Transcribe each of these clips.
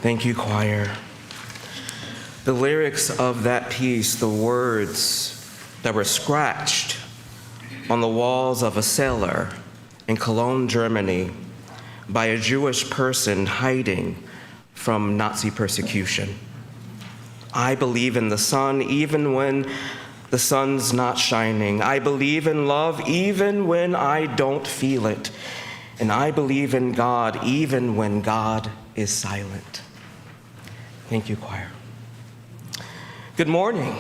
Thank you, choir. The lyrics of that piece, the words that were scratched on the walls of a cellar in Cologne, Germany, by a Jewish person hiding from Nazi persecution. I believe in the sun even when the sun's not shining. I believe in love even when I don't feel it. And I believe in God even when God is silent. Thank you, choir. Good morning.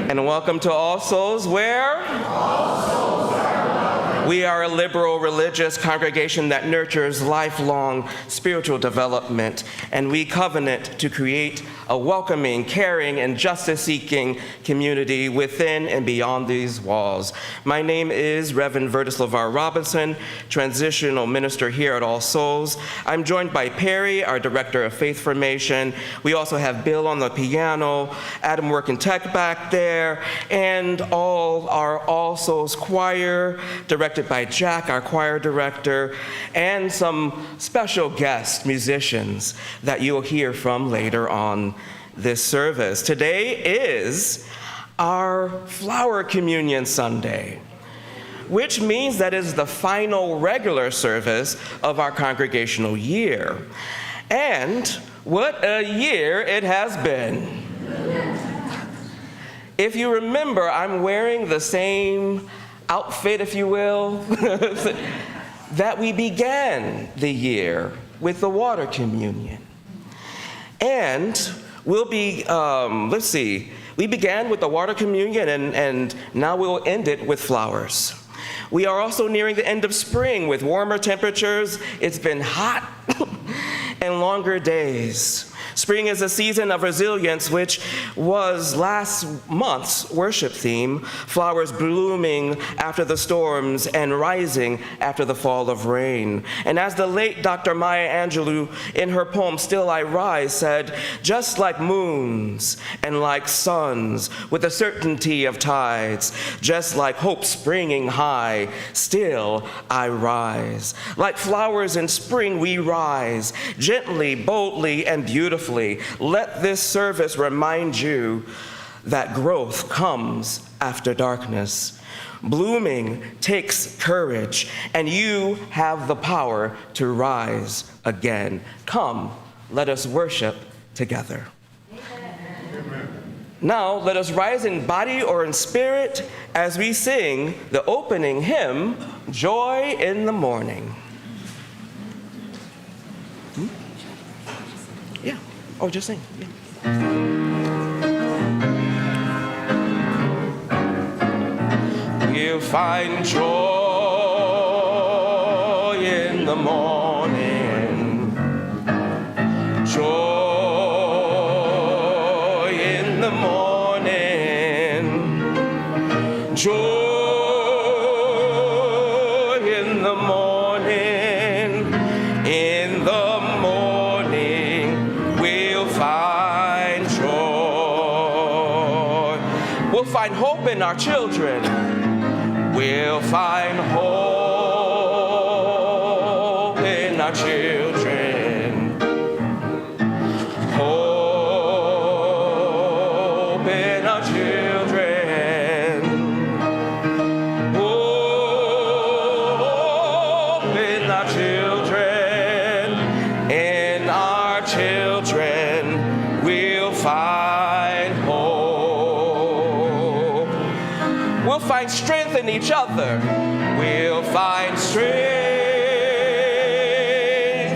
And welcome to All Souls, where? All souls are welcome. We are a liberal religious congregation that nurtures lifelong spiritual development, and we covenant to create a welcoming, caring, and justice-seeking community within and beyond these walls. My name is Reverend Vertus LeVar Robinson, transitional minister here at All Souls. I'm joined by Perry, our director of faith formation. We also have Bill on the piano, Adam working tech back there, and our All Souls choir, directed by Jack, our choir director, and some special guest musicians that you'll hear from later on this service. Today is our Flower Communion Sunday, which means that is the final regular service of our congregational year. And what a year it has been. If you remember, I'm wearing the same outfit, if you will, that we began the year with the water communion. And we'll be, we began with the water communion and now we'll end it with flowers. We are also nearing the end of spring with warmer temperatures. It's been hot and longer days. Spring is a season of resilience, which was last month's worship theme, flowers blooming after the storms and rising after the fall of rain. And as the late Dr. Maya Angelou in her poem, Still I Rise, said, just like moons and like suns with the certainty of tides, just like hope springing high, still I rise. Like flowers in spring we rise, gently, boldly, and beautifully. Let this service remind you that growth comes after darkness. Blooming takes courage, and you have the power to rise again. Come, let us worship together. Amen. Now, let us rise in body or in spirit as we sing the opening hymn, Joy in the Morning. Yeah. Oh, just sing. Yeah. We'll find joy in the morning. Joy in the morning. Joy in the morning. In the morning, we'll find joy. We'll find hope in our children. We'll find hope in our children. Hope in our children. Hope in our children. In our children, we'll find hope. We'll find strength in each other. We'll find strength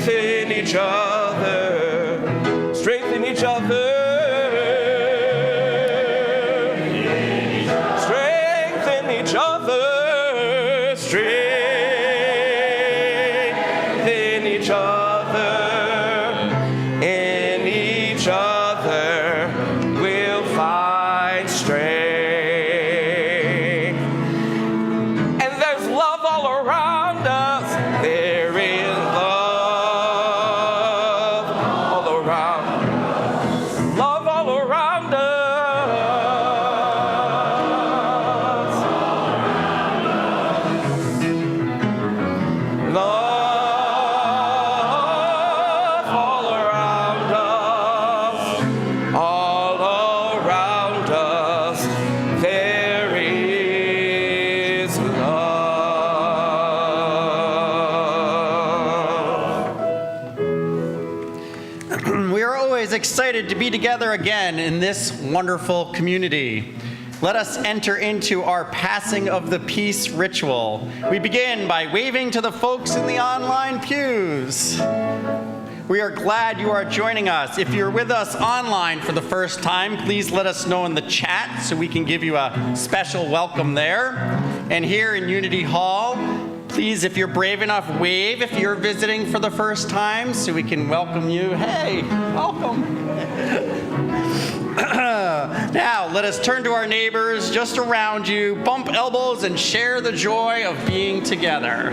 in each other. Strength in each other. Strength in each other. Strength in each other. In each other, we'll find strength. Love always excited to be together again in this wonderful community. Let us enter into our passing of the peace ritual. We begin by waving to the folks in the online pews. We are glad you are joining us. If you're with us online for the first time, please let us know in the chat so we can give you a special welcome there. And here in Unity Hall, please, if you're brave enough, wave if you're visiting for the first time so we can welcome you. Hey, welcome. Now, let us turn to our neighbors just around you, bump elbows, and share the joy of being together.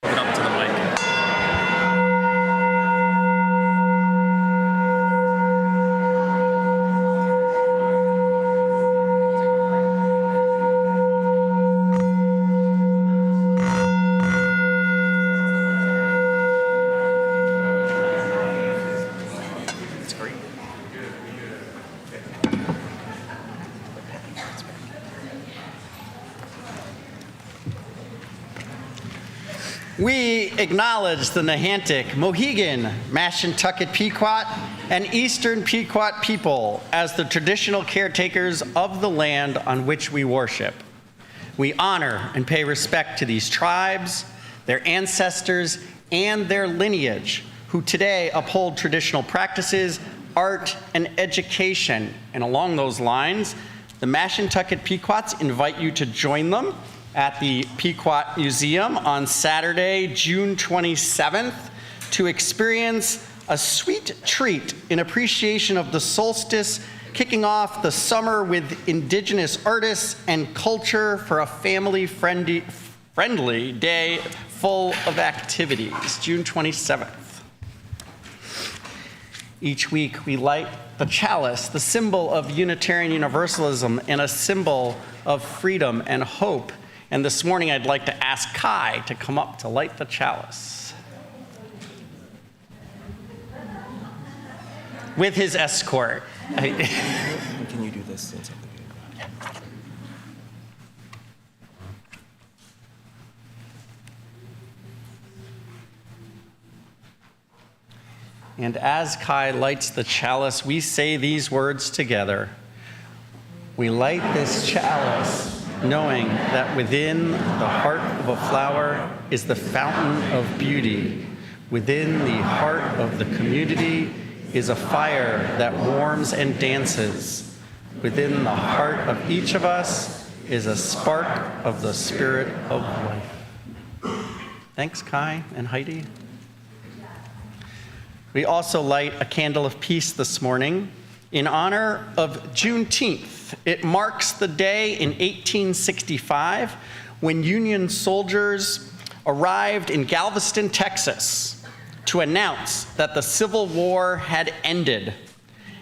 Up to the mic. It's great. We acknowledge the Nahantic, Mohegan, Mashantucket Pequot, and Eastern Pequot people as the traditional caretakers of the land on which we worship. We honor and pay respect to these tribes, their ancestors, and their lineage, who today uphold traditional practices, art, and education. And along those lines, the Mashantucket Pequots invite you to join them at the Pequot Museum on Saturday, June 27th, to experience a sweet treat in appreciation of the solstice, kicking off the summer with indigenous artists and culture for a family-friendly day full of activities, June 27th. Each week, we light the chalice, the symbol of Unitarian Universalism and a symbol of freedom and hope. And this morning, I'd like to ask Kai to come up to light the chalice with his escort. Can you do this? And as Kai lights the chalice, we say these words together. We light this chalice, knowing that within the heart of a flower is the fountain of beauty. Within the heart of the community is a fire that warms and dances. Within the heart of each of us is a spark of the spirit of life. Thanks, Kai and Heidi. We also light a candle of peace this morning in honor of Juneteenth. It marks the day in 1865 when Union soldiers arrived in Galveston, Texas, to announce that the Civil War had ended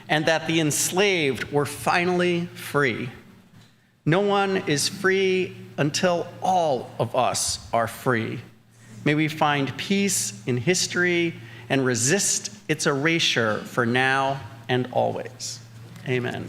and that the enslaved were finally free. No one is free until all of us are free. May we find peace in history and resist its erasure for now and always. Amen.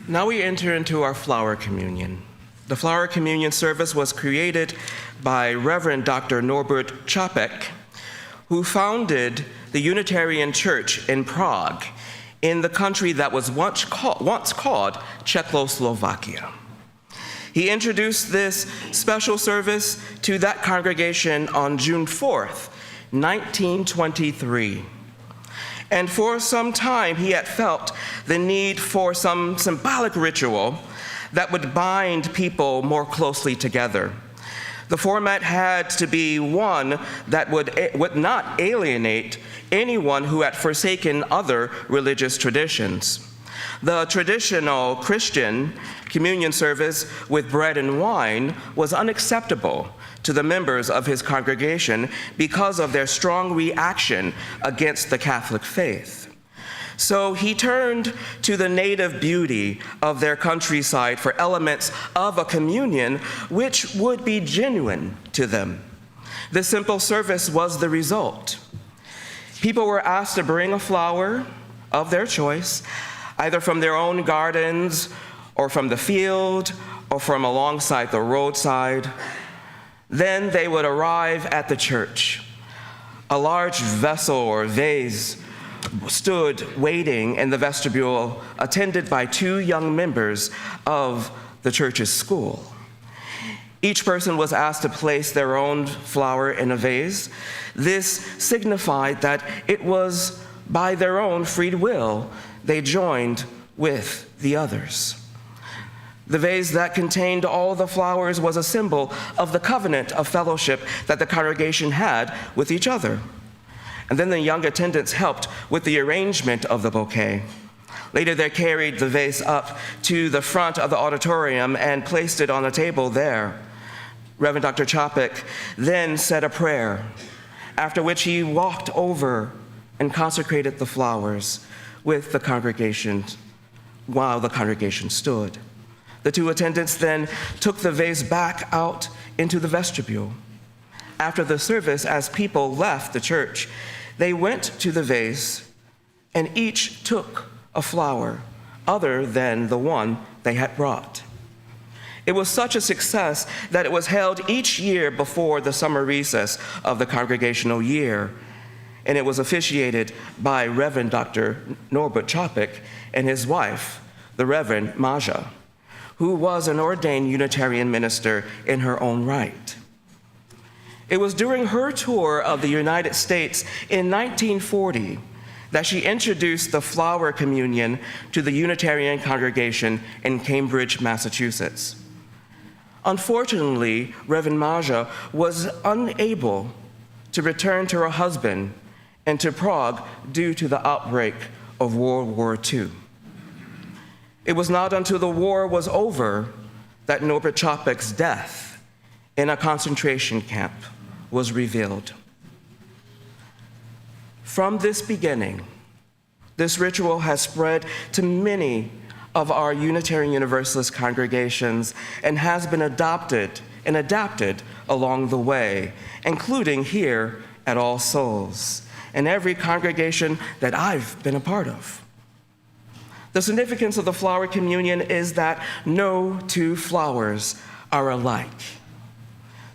Now we enter into our flower communion. The flower communion service was created by Reverend Dr. Norbert Čapek, who founded the Unitarian Church in Prague, in the country that was once called Czechoslovakia. He introduced this special service to that congregation on June 4th, 1923. And for some time, he had felt the need for some symbolic ritual that would bind people more closely together. The format had to be one that would not alienate anyone who had forsaken other religious traditions. The traditional Christian communion service with bread and wine was unacceptable to the members of his congregation because of their strong reaction against the Catholic faith. So he turned to the native beauty of their countryside for elements of a communion which would be genuine to them. This simple service was the result. People were asked to bring a flower of their choice, either from their own gardens or from the field or from alongside the roadside. Then they would arrive at the church. A large vessel or vase stood waiting in the vestibule, attended by 2 young members of the church's school. Each person was asked to place their own flower in a vase. This signified that it was by their own free will they joined with the others. The vase that contained all the flowers was a symbol of the covenant of fellowship that the congregation had with each other. And then the young attendants helped with the arrangement of the bouquet. Later, they carried the vase up to the front of the auditorium and placed it on a table there. Reverend Dr. Čapek then said a prayer, after which he walked over and consecrated the flowers with the congregation while the congregation stood. The 2 attendants then took the vase back out into the vestibule. After the service, as people left the church, they went to the vase and each took a flower other than the one they had brought. It was such a success that it was held each year before the summer recess of the congregational year, and it was officiated by Reverend Dr. Norbert Čapek and his wife, the Reverend Maja, who was an ordained Unitarian minister in her own right. It was during her tour of the United States in 1940 that she introduced the flower communion to the Unitarian congregation in Cambridge, Massachusetts. Unfortunately, Reverend Maja was unable to return to her husband and to Prague due to the outbreak of World War II. It was not until the war was over that Norbert Čapek's death in a concentration camp was revealed. From this beginning, this ritual has spread to many of our Unitarian Universalist congregations and has been adopted and adapted along the way, including here at All Souls and every congregation that I've been a part of. The significance of the flower communion is that no 2 flowers are alike.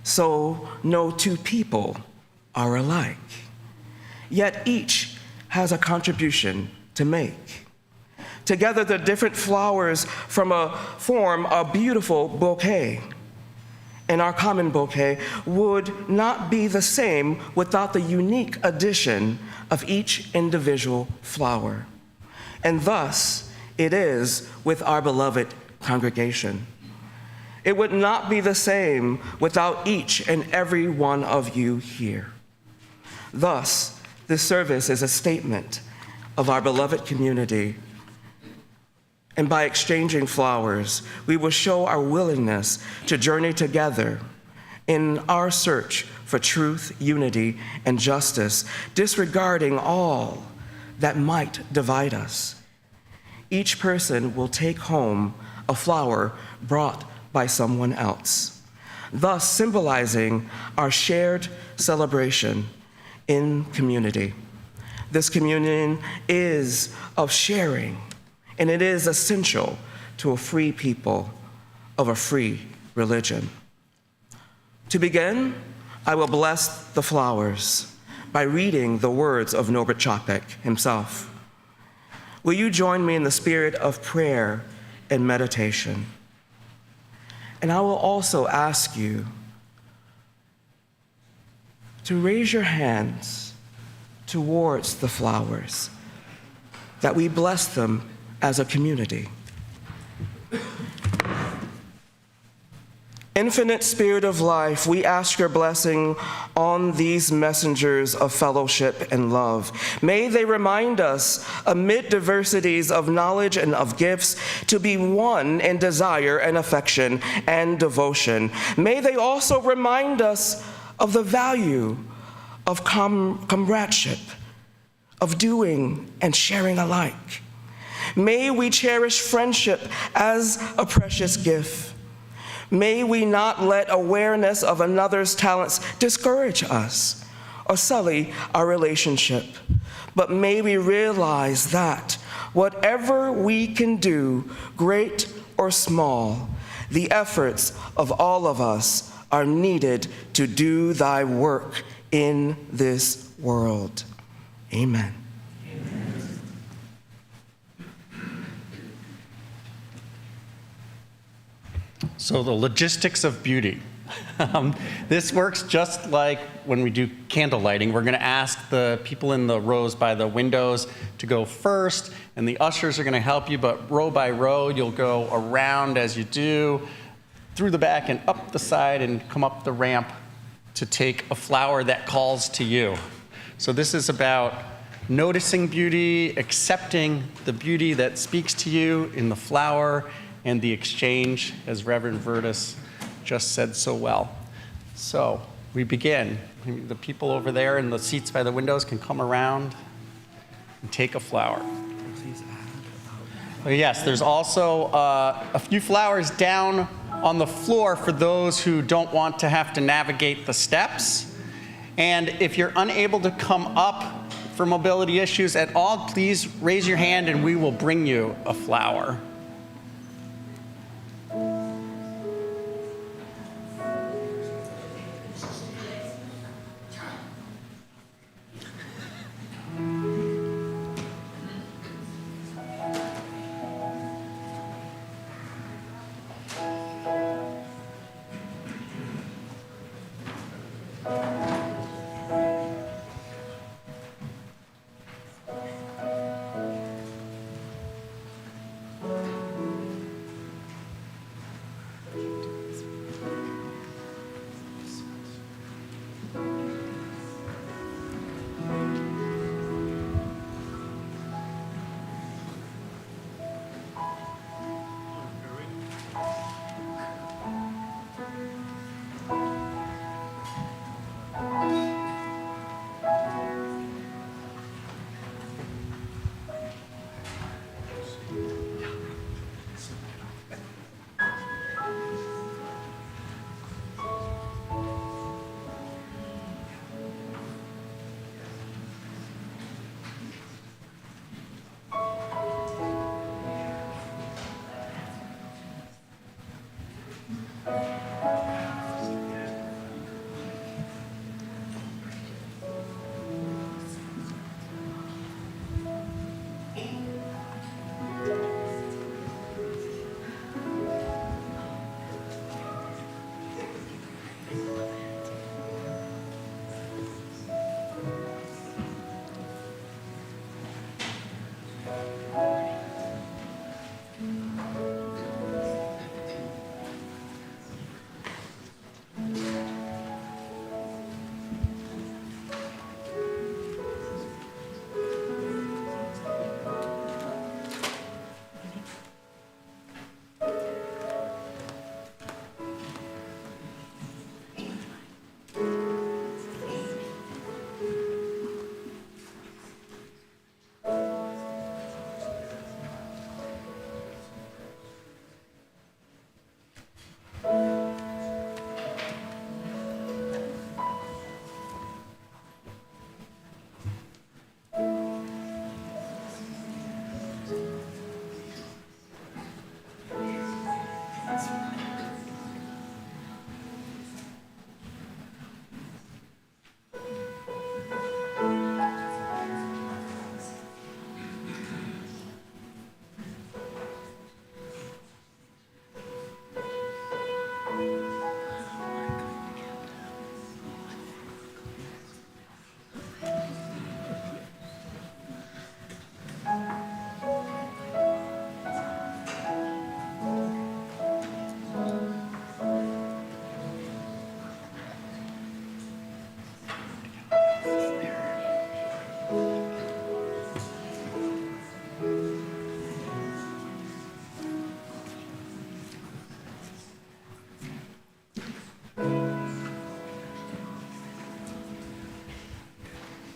So no 2 people are alike. Yet each has a contribution to make. Together, the different flowers form a beautiful bouquet. And our common bouquet would not be the same without the unique addition of each individual flower. And thus, it is with our beloved congregation. It would not be the same without each and every one of you here. Thus, this service is a statement of our beloved community. And by exchanging flowers, we will show our willingness to journey together in our search for truth, unity, and justice, disregarding all that might divide us. Each person will take home a flower brought by someone else, thus symbolizing our shared celebration in community. This communion is of sharing, and it is essential to a free people of a free religion. To begin, I will bless the flowers by reading the words of Norbert Chopek himself. Will you join me in the spirit of prayer and meditation? And I will also ask you to raise your hands towards the flowers, that we bless them as a community. Infinite Spirit of life, we ask your blessing on these messengers of fellowship and love. May they remind us, amid diversities of knowledge and of gifts, to be one in desire and affection and devotion. May they also remind us of the value of comradeship, of doing and sharing alike. May we cherish friendship as a precious gift. May we not let awareness of another's talents discourage us or sully our relationship, but may we realize that whatever we can do, great or small, the efforts of all of us are needed to do thy work in this world. Amen. So the logistics of beauty. This works just like when we do candle lighting. We're going to ask the people in the rows by the windows to go first, and the ushers are going to help you, but row by row, you'll go around as you do, through the back and up the side and come up the ramp to take a flower that calls to you. So this is about noticing beauty, accepting the beauty that speaks to you in the flower, and the exchange, as Reverend Vertus just said so well. So we begin. The people over there in the seats by the windows can come around and take a flower. Oh, yes, there's also a few flowers down on the floor for those who don't want to have to navigate the steps. And if you're unable to come up for mobility issues at all, please raise your hand and we will bring you a flower.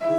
Good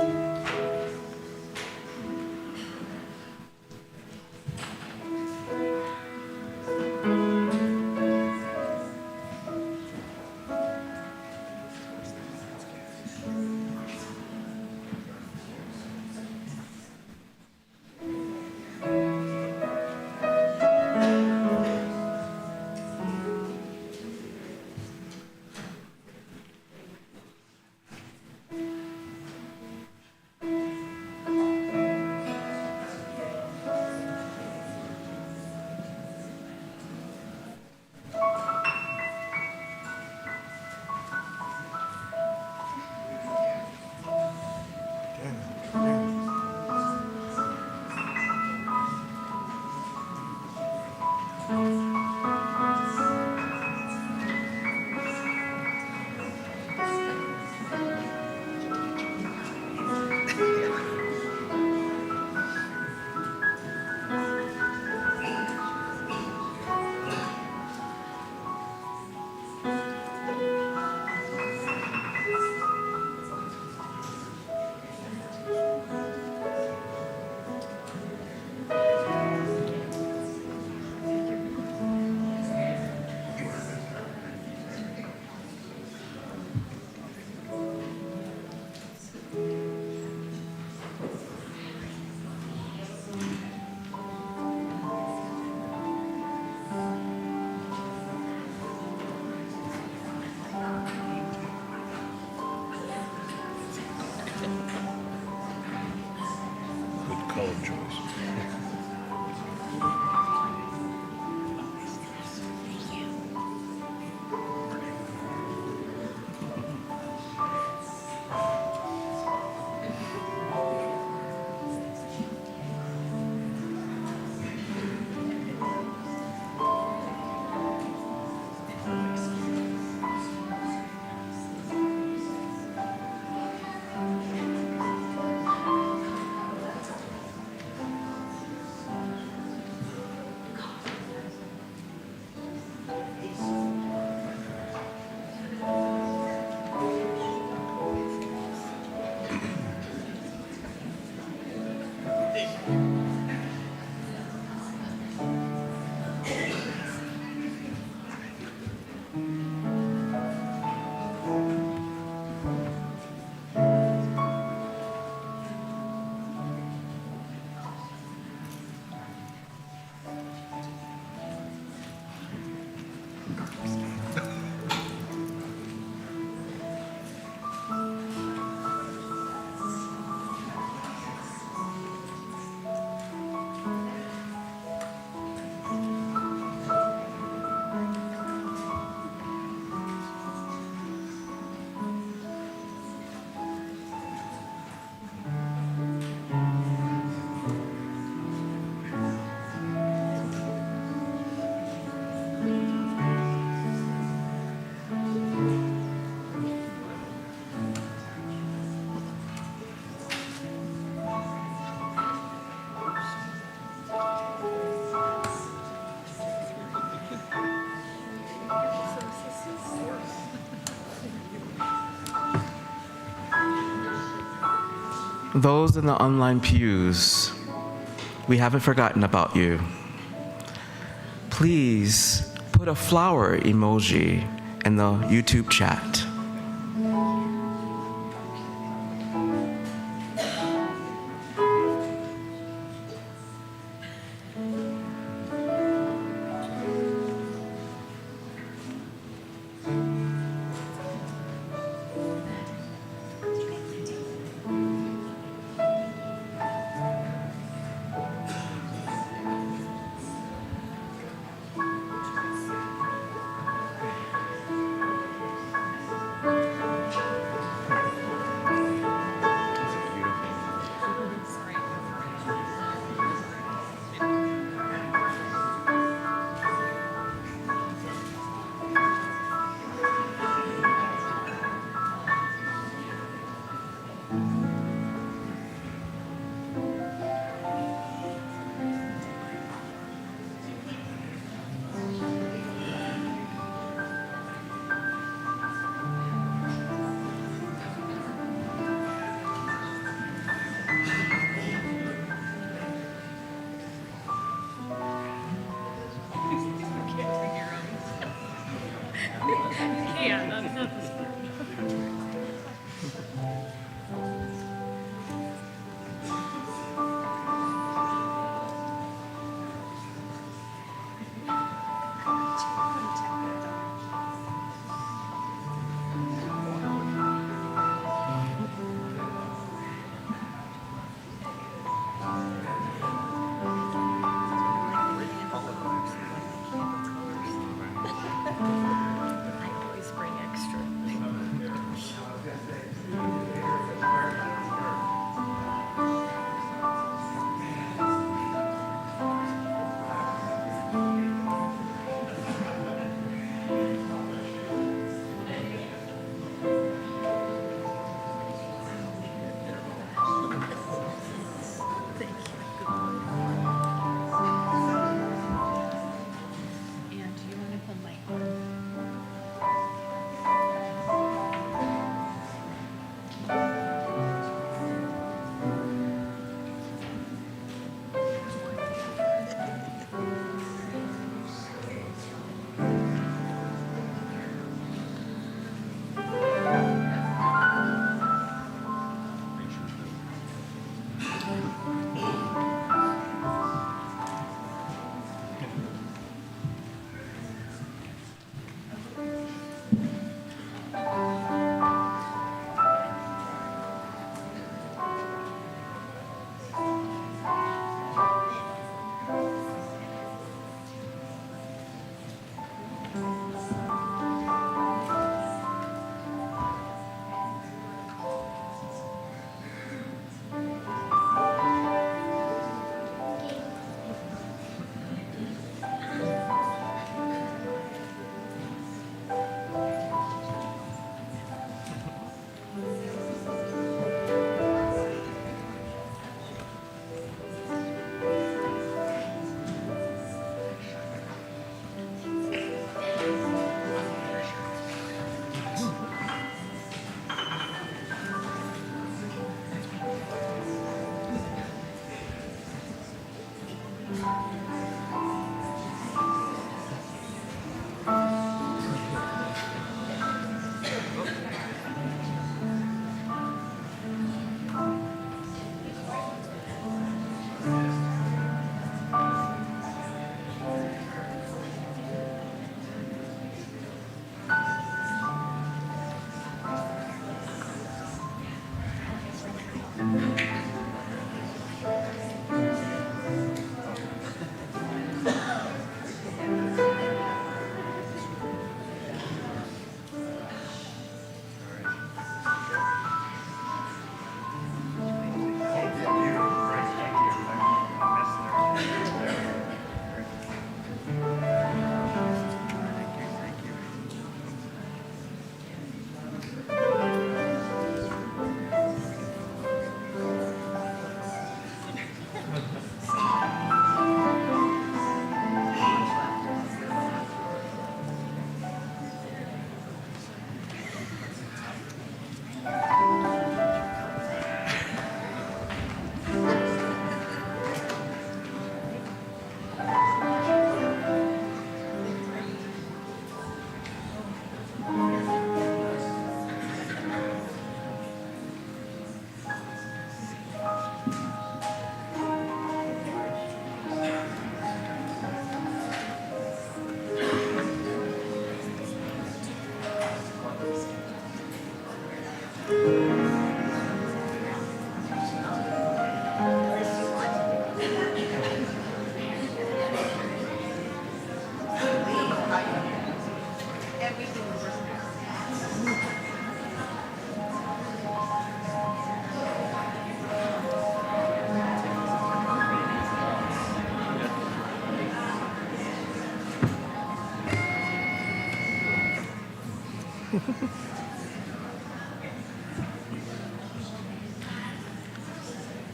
color choice. Those in the online pews, we haven't forgotten about you. Please put a flower emoji in the YouTube chat.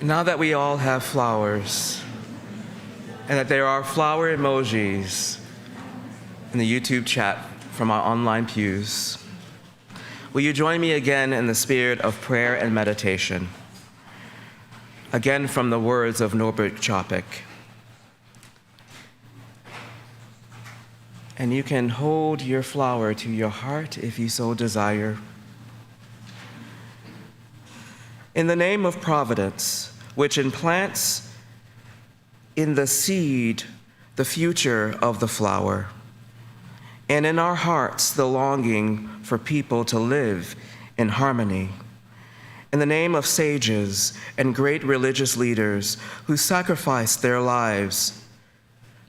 Now that we all have flowers, and that there are flower emojis in the YouTube chat from our online pews, will you join me again in the spirit of prayer and meditation? Again from the words of Norbert Chopik. And you can hold your flower to your heart if you so desire. In the name of Providence, which implants in the seed the future of the flower, and in our hearts the longing for people to live in harmony. In the name of sages and great religious leaders who sacrificed their lives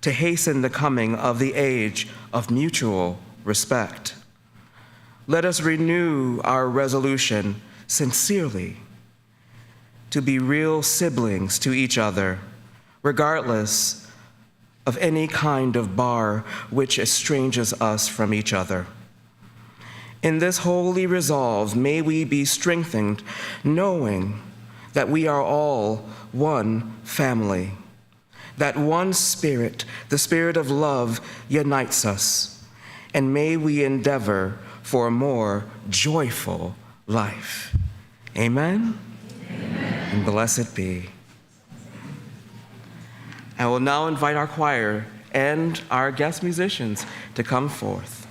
to hasten the coming of the age of mutual respect, let us renew our resolution sincerely to be real siblings to each other, regardless of any kind of bar which estranges us from each other. In this holy resolve, may we be strengthened, knowing that we are all one family, that one spirit, the spirit of love, unites us, and may we endeavor for a more joyful life. Amen? And blessed be. I will now invite our choir and our guest musicians to come forth.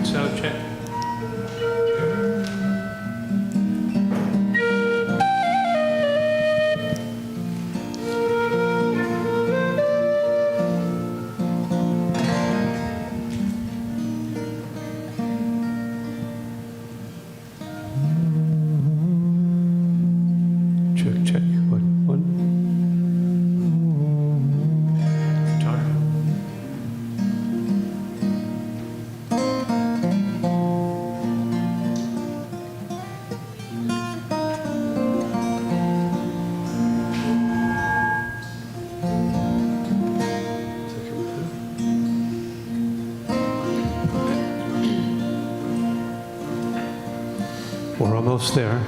Sound check. Check, check. One. Guitar. We're almost there.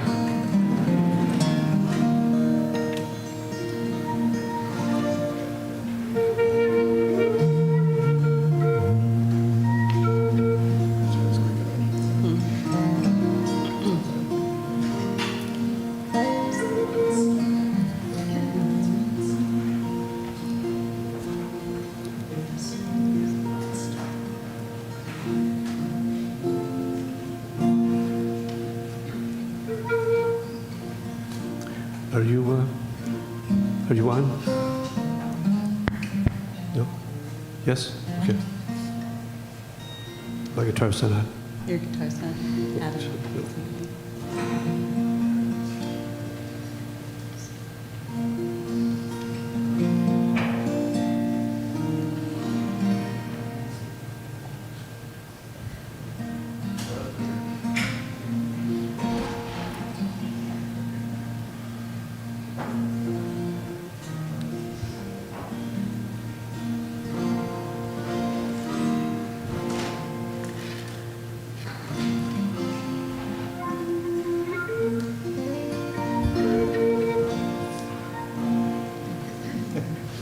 Are you on? No? Yes? Okay. My guitar's not on. Your guitar's not. Adam.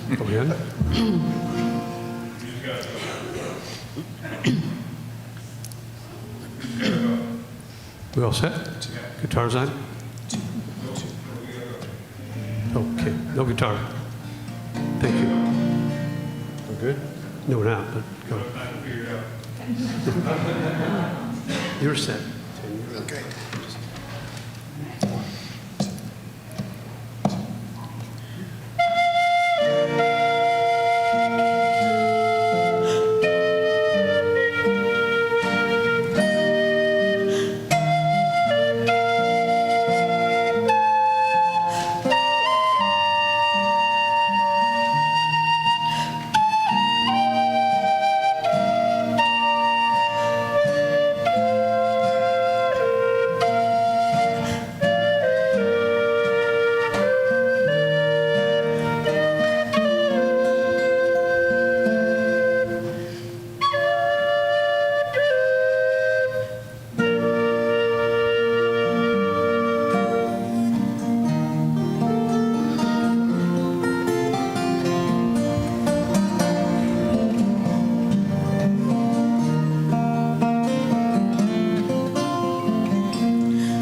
Are we on? We all set? Guitar's on? Okay, no guitar. Thank you. We're good? No, we're not, but go. You're set. Okay.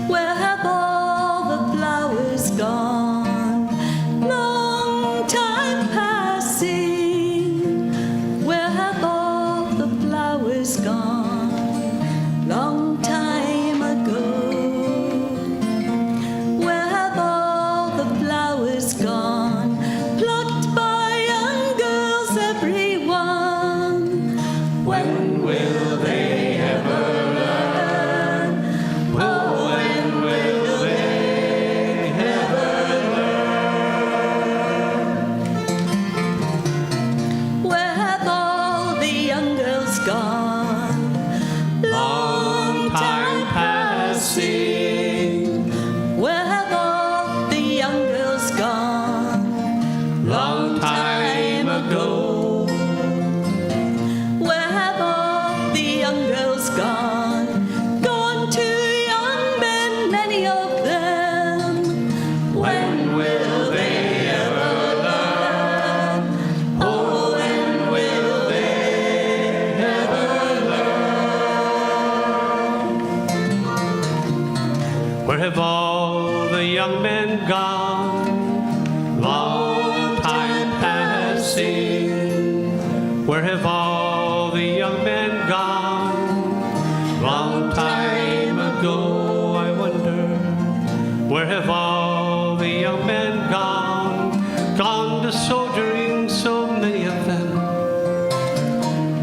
Where have all the flowers gone? Long time passing. Where have all the flowers gone? Long time ago. Where have all the flowers gone? Plucked by young girls, everyone. When will they ever learn? Oh, when will they ever learn? Where have all the young girls gone? Long time passing. Where have all the young girls gone? Long time ago. Where have all the young girls gone? Gone to young men, many of them. When will they ever learn? Oh, when will they ever learn? Where have all the young men gone? Long time passing. Where have all the young men gone? have all the young men gone to soldiering, so many of them?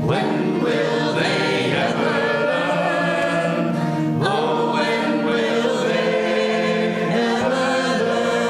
When will they ever learn? Oh, when will they ever learn?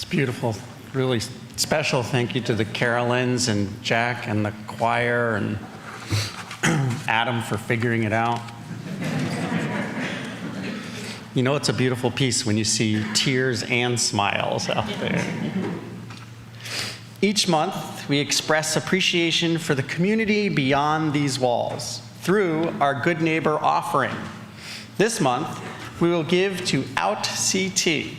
beautiful. Really special thank you to the Carolins and Jack and the choir and Adam for figuring it out. You know it's a beautiful piece when you see tears and smiles out there. Each month, we express appreciation for the community beyond these walls through our Good Neighbor offering. This month, we will give to OutCT.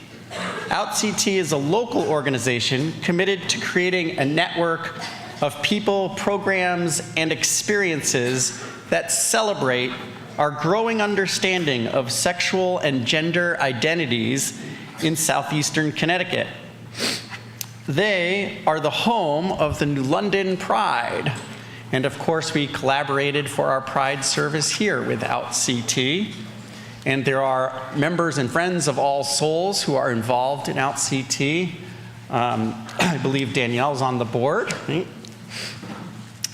OutCT is a local organization committed to creating a network of people, programs, and experiences that celebrate our growing understanding of sexual and gender identities in southeastern Connecticut. They are the home of the New London Pride. And of course, we collaborated for our Pride service here with OutCT. And there are members and friends of All Souls who are involved in OutCT. I believe Danielle's on the board. Right?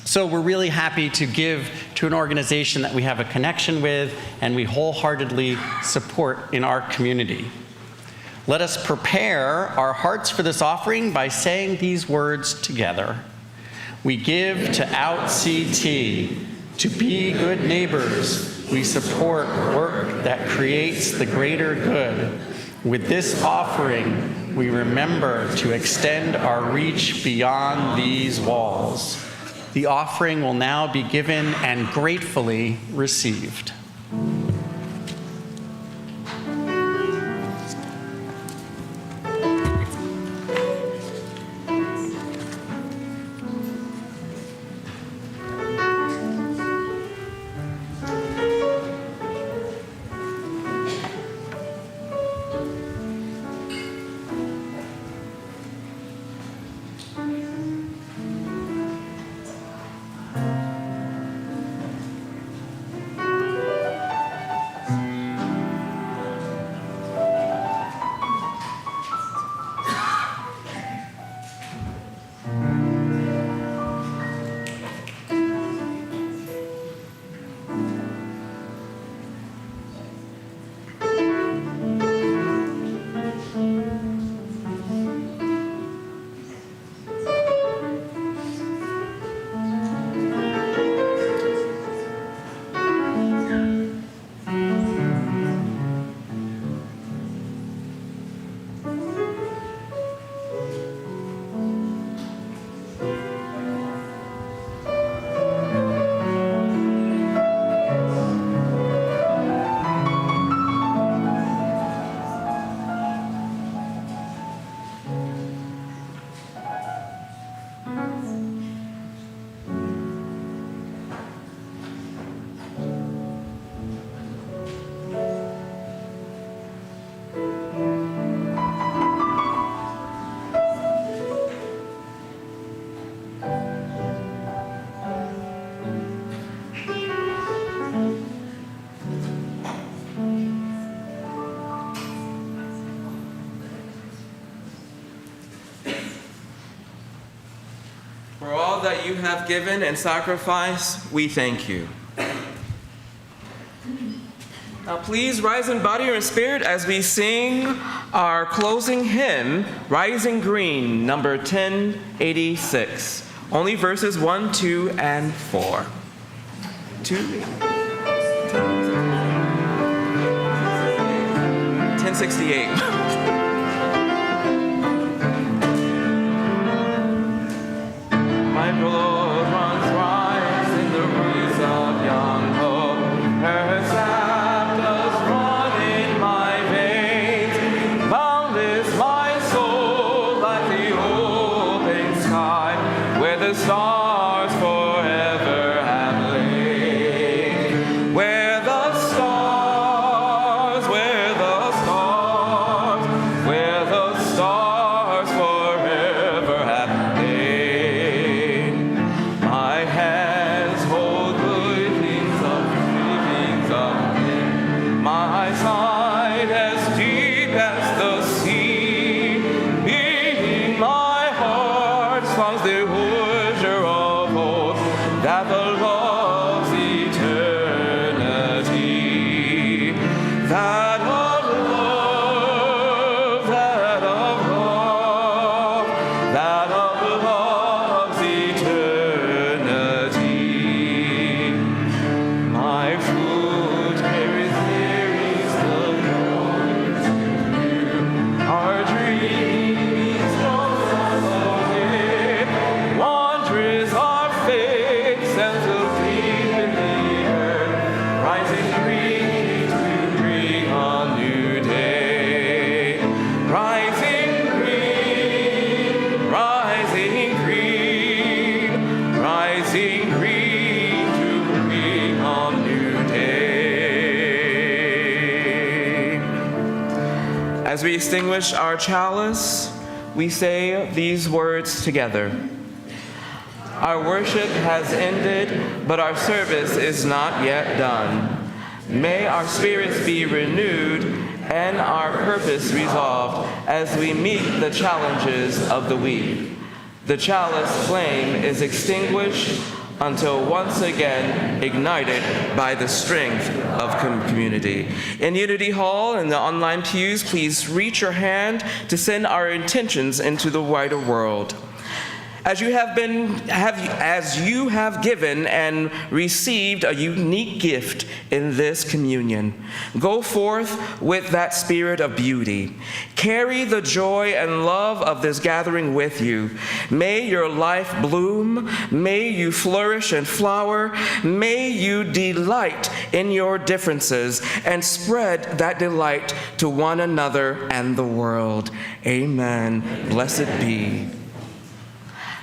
So we're really happy to give to an organization that we have a connection with and we wholeheartedly support in our community. Let us prepare our hearts for this offering by saying these words together. We give to OutCT to be good neighbors. We support work that creates the greater good. With this offering, we remember to extend our reach beyond these walls. The offering will now be given and gratefully received. For all that you have given and sacrificed, we thank you. Now please rise in body or in spirit as we sing our closing hymn, Rising Green, number 1086. Only verses 1, 2, and 4. 1068. My blood runs rise in the breeze of young hope. Her sap does run in my veins. Boundless my soul like the open sky, where the stars forever have lain. Where the stars, where the stars, where the stars forever have lain. My hands hold good things of men. My side as deep as the sea. In my heart songs the worship rising green to bring a new day. Rising green, rising green, rising green to bring a new day. As we extinguish our chalice, we say these words together. Our worship has ended, but our service is not yet done. May our spirits be renewed and our purpose resolved as we meet the challenges of the week. The chalice flame is extinguished until once again ignited by the strength of community. In Unity Hall and the online pews, please reach your hand to send our intentions into the wider world. As you have given and received a unique gift in this communion, go forth with that spirit of beauty. Carry the joy and love of this gathering with you. May your life bloom. May you flourish and flower. May you delight in your differences and spread that delight to one another and the world. Amen. Blessed be.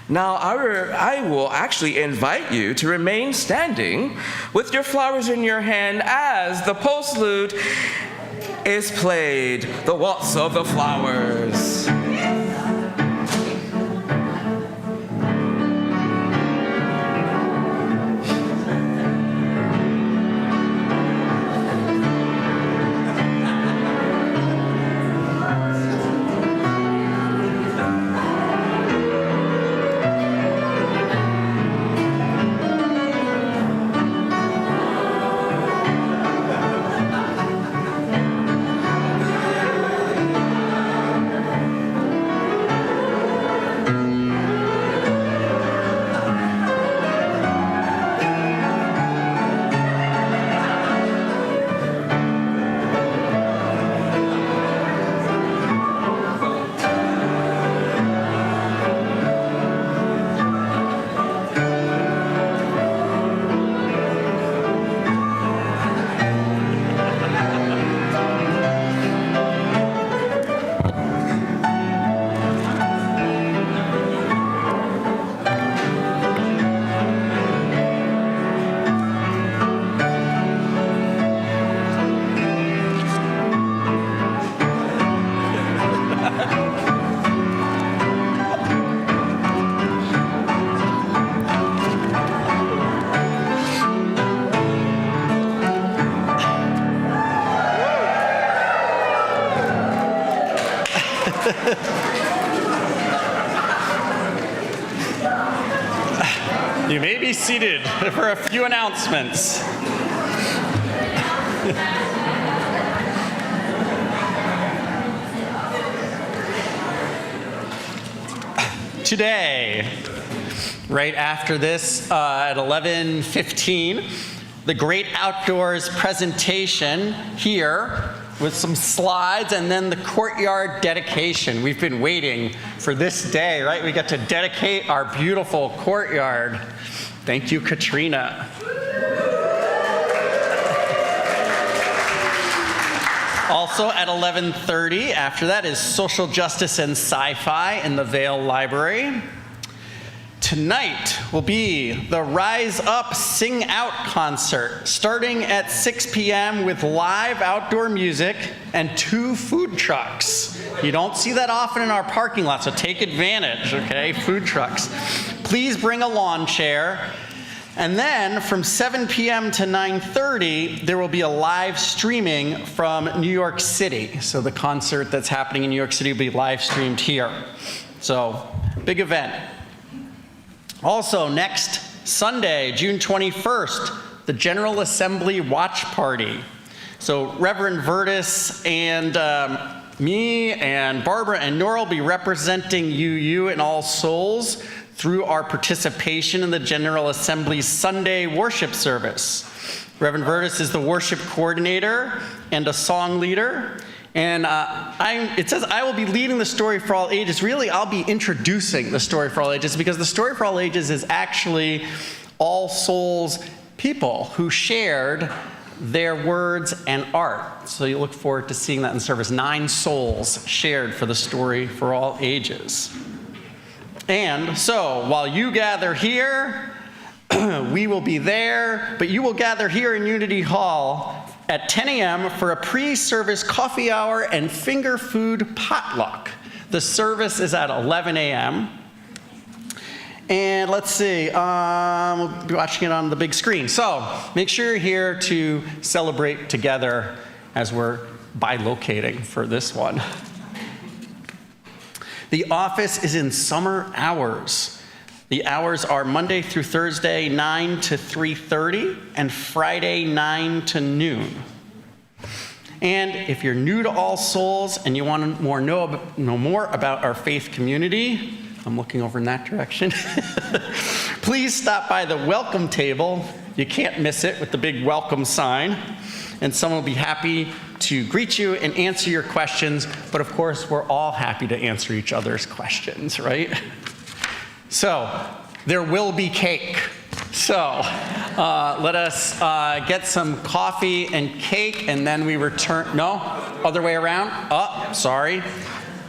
Now, I will actually invite you to remain standing with your flowers in your hand as the postlude is played, the Waltz of the Flowers. You may be seated for a few announcements. Today, right after this, at 11:15, the Great Outdoors presentation here with some slides, and then the courtyard dedication. We've been waiting for this day, right? We get to dedicate our beautiful courtyard. Thank you, Katrina. Also at 11:30, after that, is Social Justice and Sci-Fi in the Vail Library. Tonight will be the Rise Up Sing Out concert, starting at 6 p.m. with live outdoor music and 2 food trucks. You don't see that often in our parking lot, so take advantage, okay? Food trucks. Please bring a lawn chair. And then from 7 p.m. to 9:30, there will be a live streaming from New York City. So the concert that's happening in New York City will be live streamed here. So, big event. Also, next Sunday, June 21st, the General Assembly Watch Party. So Reverend Vertus and me and Barbara and Nora will be representing UU and All Souls through our participation in the General Assembly's Sunday worship service. Reverend Vertus is the worship coordinator and a song leader. And it says I will be leading the Story for All Ages. Really, I'll be introducing the Story for All Ages, because the Story for All Ages is actually All Souls people who shared their words and art. So you look forward to seeing that in the service. 9 souls shared for the story for all ages. And so while you gather here, we will be there, but you will gather here in Unity Hall at 10 a.m. for a pre-service coffee hour and finger food potluck. The service is at 11 a.m. And let's see, we'll be watching it on the big screen. So make sure you're here to celebrate together as we're bilocating for this one. The office is in summer hours. The hours are Monday through Thursday, 9 to 3:30, and Friday, 9 to noon. And if you're new to All Souls and you want to know more about our faith community, I'm looking over in that direction, please stop by the welcome table. You can't miss it with the big welcome sign. And someone will be happy to greet you and answer your questions. But of course, we're all happy to answer each other's questions, right? So there will be cake. So let us get some coffee and cake, and then we return. No? Other way around? Oh, sorry.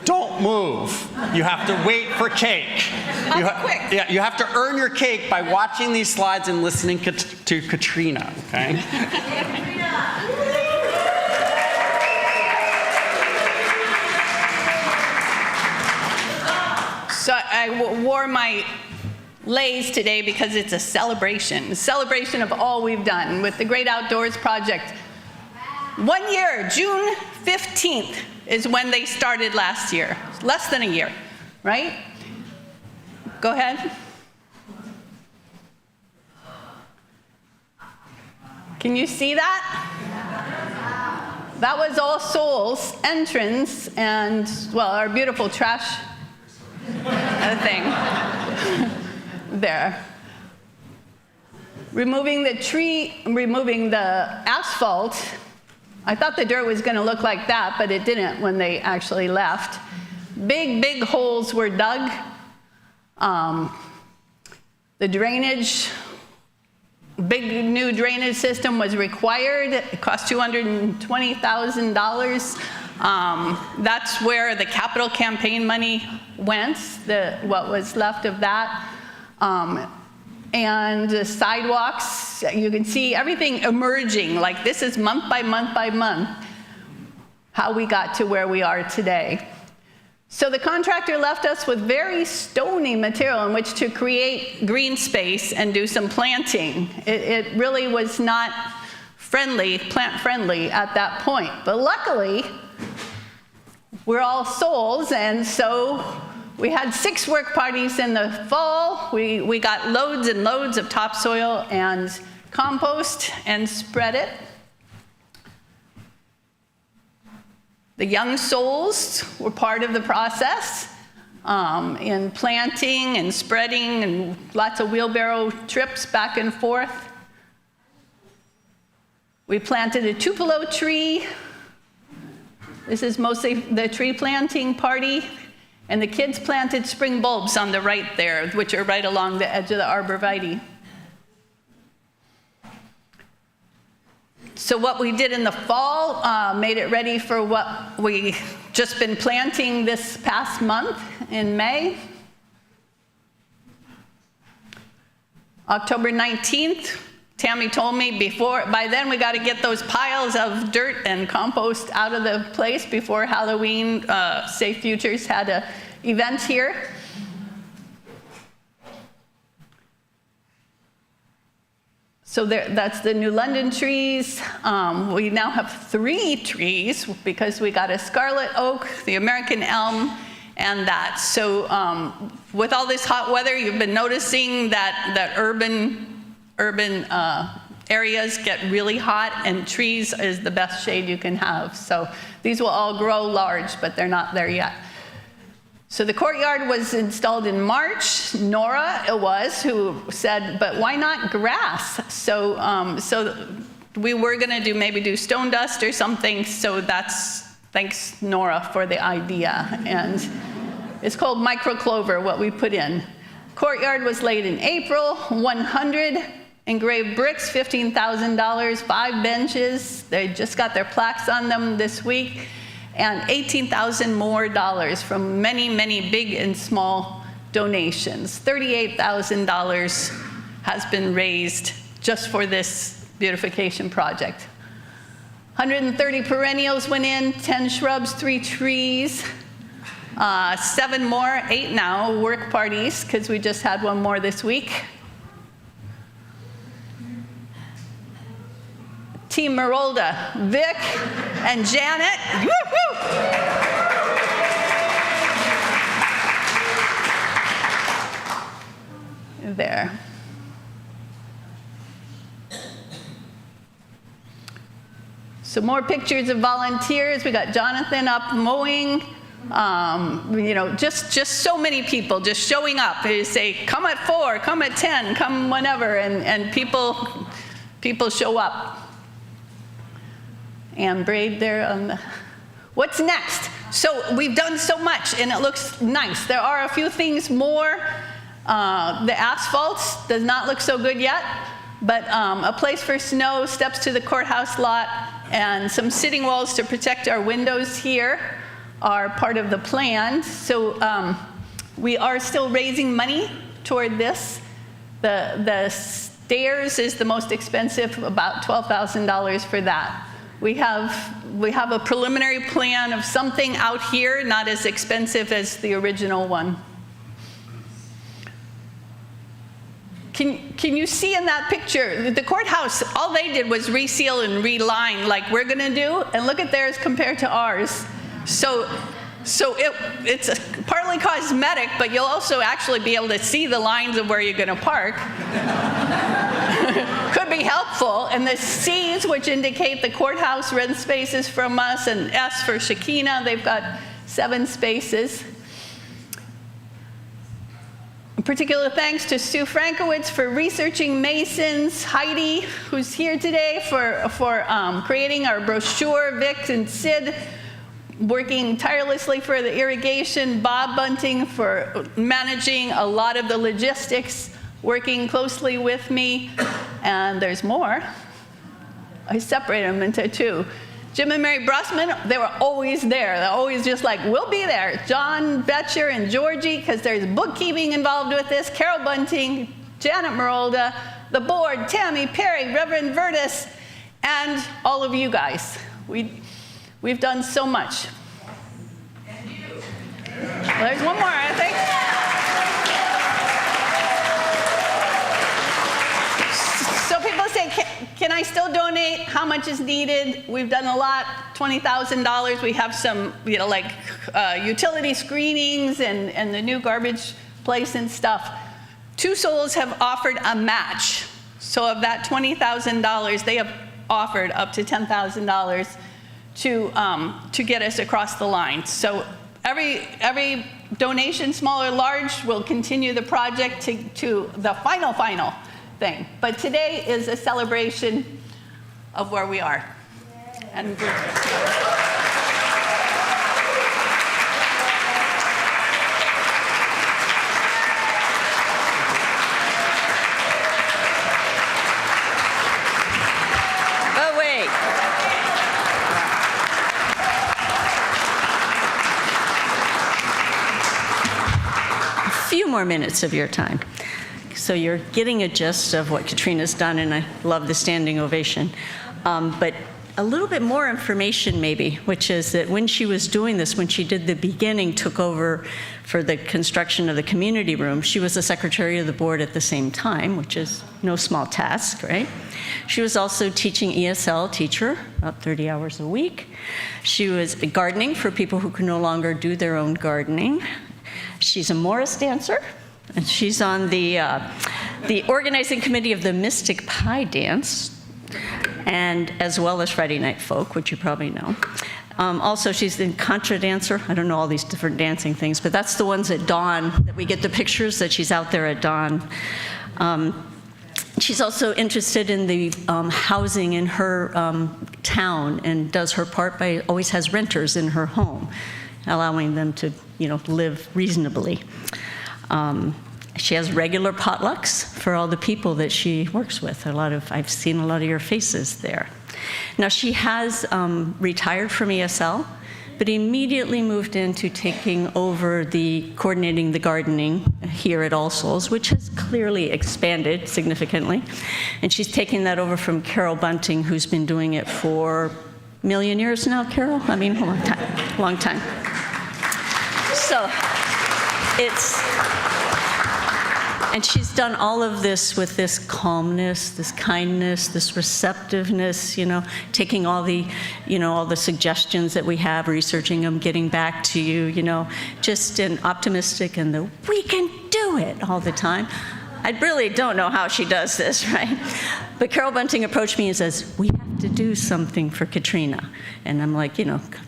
Don't move. You have to wait for cake. Quick. Yeah, you have to earn your cake by watching these slides and listening to Katrina, okay? So I wore my leis today because it's a celebration of all we've done with the Great Outdoors Project. 1 year, June 15th is when they started last year. Less than a year, right? Go ahead. Can you see that? That was All Souls entrance and, well, our beautiful trash thing there. Removing the asphalt. I thought the dirt was going to look like that, but it didn't when they actually left. Big holes were dug. The drainage, big new drainage system was required. It cost $220,000. That's where the capital campaign money went, what was left of that. And the sidewalks, you can see everything emerging, like this is month by month by month, how we got to where we are today. So the contractor left us with very stony material in which to create green space and do some planting. It really was not plant friendly at that point. But luckily, we're All Souls, and so we had 6 work parties in the fall. We got loads and loads of topsoil and compost and spread it. The young souls were part of the process in planting and spreading and lots of wheelbarrow trips back and forth. We planted a tupelo tree. This is mostly the tree planting party. And the kids planted spring bulbs on the right there, which are right along the edge of the arborvitae. So what we did in the fall made it ready for what we just been planting this past month in May. October 19th, Tammy told me by then we got to get those piles of dirt and compost out of the place before Halloween. Safe Futures had an event here. So that's the New London trees. We now have 3 trees because we got a scarlet oak, the American elm, and that. So with all this hot weather, you've been noticing that urban areas get really hot, and trees is the best shade you can have. So these will all grow large, but they're not there yet. So the courtyard was installed in March. Nora, it was, who said, but why not grass? So we were gonna maybe do stone dust or something, so thanks Nora for the idea. And it's called microclover, what we put in. Courtyard was laid in April, 100 Engraved bricks, $15,000. 5 benches, they just got their plaques on them this week. And $18,000 more from many, many big and small donations. $38,000 has been raised just for this beautification project. 130 perennials went in, 10 shrubs, 3 trees, 7 more, 8 now, work parties, because we just had one more this week. Team Merolda, Vic and Janet, woo-hoo! There. So more pictures of volunteers. We got Jonathan up mowing. You know, just so many people just showing up. They say, come at 4, come at 10, come whenever, and people show up. And Braid there on the, what's next? So we've done so much and it looks nice. There are a few things more. The asphalt does not look so good yet, but a place for snow, steps to the courthouse lot, and some sitting walls to protect our windows here are part of the plan. So we are still raising money toward this. The stairs is the most expensive, about $12,000 for that. We have a preliminary plan of something out here, not as expensive as the original one. Can you see in that picture, the courthouse, all they did was reseal and reline like we're gonna do, and look at theirs compared to ours. So it's partly cosmetic, but you'll also actually be able to see the lines of where you're gonna park. Could be helpful. And the C's, which indicate the courthouse rent spaces from us, and S for Shekinah, they've got 7 spaces. Particular thanks to Sue Frankowitz for researching masons, Heidi, who's here today, for creating our brochure, Vic and Sid, working tirelessly for the irrigation, Bob Bunting for managing a lot of the logistics, working closely with me, and there's more. I separated them into 2. Jim and Mary Brussman, they were always there. They're always just like, we'll be there. John Betcher and Georgie, because there's bookkeeping involved with this, Carol Bunting, Janet Merolda, the board, Tammy, Perry, Reverend Vertus, and all of you guys. We've done so much. And you. Well, there's one more, I think. So people say, can I still donate? How much is needed? We've done a lot, $20,000. We have some, you know, like utility screenings and the new garbage place and stuff. Two Souls have offered a match. So of that $20,000, they have offered up to $10,000 to get us across the line. So every donation, small or large, will continue the project to the final thing. But today is a celebration of where we are. And but wait. A few more minutes of your time. So you're getting a gist of what Katrina's done, and I love the standing ovation. But a little bit more information maybe, which is that when she was doing this, when she did the beginning, took over for the construction of the community room, she was the secretary of the board at the same time, which is no small task, right? She was also teaching ESL teacher, about 30 hours a week. She was gardening for people who could no longer do their own gardening. She's a Morris dancer. And she's on the organizing committee of the Mystic Pie Dance, and as well as Friday Night Folk, which you probably know. Also, she's the contra dancer. I don't know all these different dancing things, but that's the ones at dawn that we get the pictures that she's out there at dawn. She's also interested in the housing in her town, and does her part by always has renters in her home, allowing them to, live reasonably. She has regular potlucks for all the people that she works with. I've seen a lot of your faces there. Now, she has retired from ESL, but immediately moved into taking over coordinating the gardening here at All Souls, which has clearly expanded significantly. And she's taking that over from Carol Bunting, who's been doing it for a million years now, Carol? I mean, a long time. So and she's done all of this with this calmness, this kindness, this receptiveness, taking all the suggestions that we have, researching them, getting back to you, just an optimistic and we can do it all the time. I really don't know how she does this, right? But Carol Bunting approached me and says, we have to do something for Katrina. And I'm like,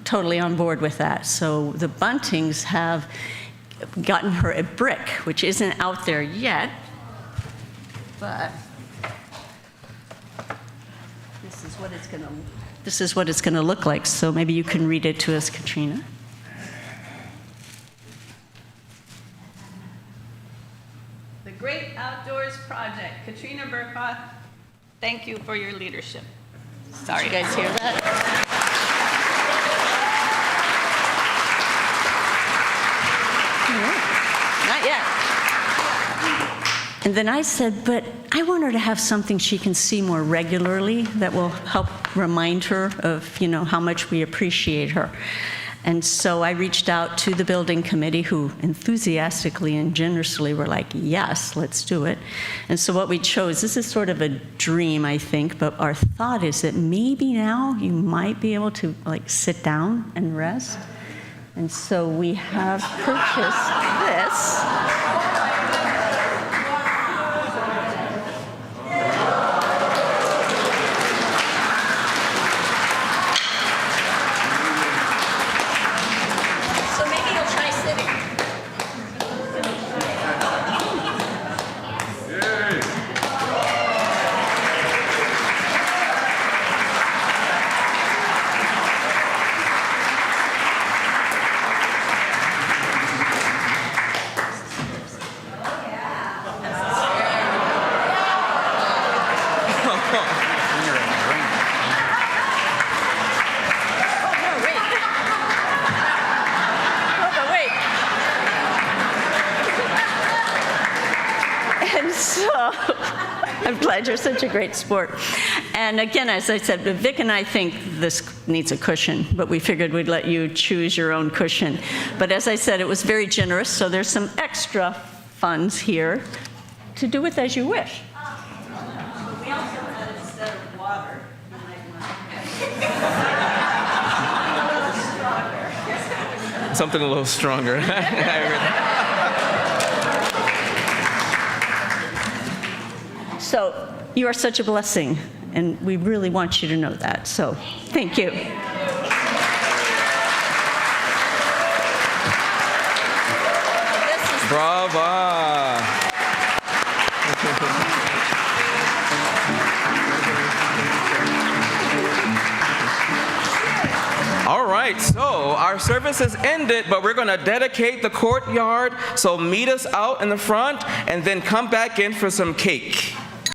totally on board with that. So the Buntings have gotten her a brick, which isn't out there yet, but this is what it's going to look like. So maybe you can read it to us, Katrina. The Great Outdoors Project. Katrina Burkhoff, thank you for your leadership. Sorry. Did you guys hear that? Not yet. And then I said, but I want her to have something she can see more regularly that will help remind her of, how much we appreciate her. And so I reached out to the building committee, who enthusiastically and generously were like, yes, let's do it. And so what we chose, this is sort of a dream, I think, but our thought is that maybe now you might be able to sit down and rest. And so we have purchased this. I'm glad you're such a great sport. And again, as I said, Vic and I think this needs a cushion, but we figured we'd let you choose your own cushion. But as I said, it was very generous, so there's some extra funds here to do with as you wish. But we also had, instead of water, Something a little stronger. So you are such a blessing, and we really want you to know that. So thank you. Brava. All right, so our service has ended, but we're going to dedicate the courtyard. So meet us out in the front and then come back in for some cake.